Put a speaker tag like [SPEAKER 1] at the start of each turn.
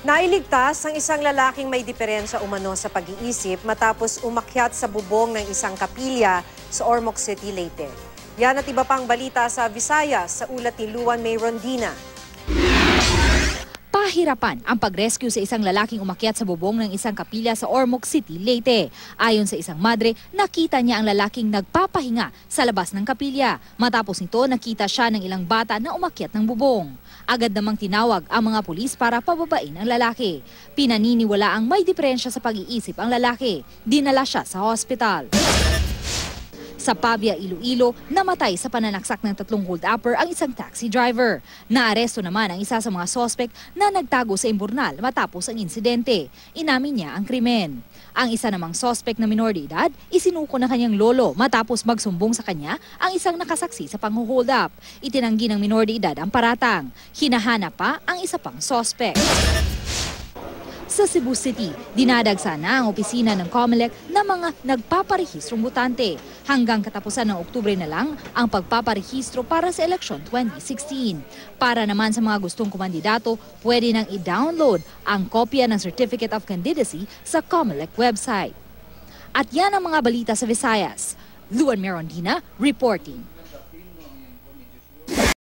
[SPEAKER 1] Nailigtas ang isang lalaking may diferensya umano sa pag-iisip matapos umakyat sa bubong ng isang kapilya sa Ormoc City, Leyte. Yan at iba pang balita sa Visayas sa ulat ni Luan May Rondina.
[SPEAKER 2] Pahirapan ang pag-rescue sa isang lalaking umakyat sa bubong ng isang kapilya sa Ormoc City, Leyte. Ayon sa isang madre, nakita niya ang lalaking nagpapahinga sa labas ng kapilya. Matapos nito, nakita siya ng ilang bata na umakyat ng bubong. Agad namang tinawag ang mga pulis para pababain ang lalaki. Pinaniniwala ang may diferensya sa pag-iisip ang lalaki. Dinala siya sa hospital. Sa Pavia, Iloilo, namatay sa pananaksak ng 3 hold-upper ang isang taxi driver. Naaresto naman ang isa sa mga sospek na nagtago sa imburnal matapos ang insidente. Inamin niya ang krimen. Ang isa namang sospek na minor de edad, isinuko na kanyang lolo matapos magsumbong sa kanya ang isang nakasaksi sa pang-hold up. Itinanggi ng minor de edad ang paratang. Hinahanap pa ang isa pang sospek. Sa Cebu City, dinadagsa na ang opisina ng COMELEC na mga nagpaparehistrong botante. Hanggang katapusan ng Oktubre na lang ang pagpaparehistro para sa eleksyon 2016. Para naman sa mga gustong kumandidato, pwede nang i-download ang kopya ng Certificate of Candidacy sa COMELEC website. At yan ang mga balita sa Visayas. Luan May Rondina, reporting.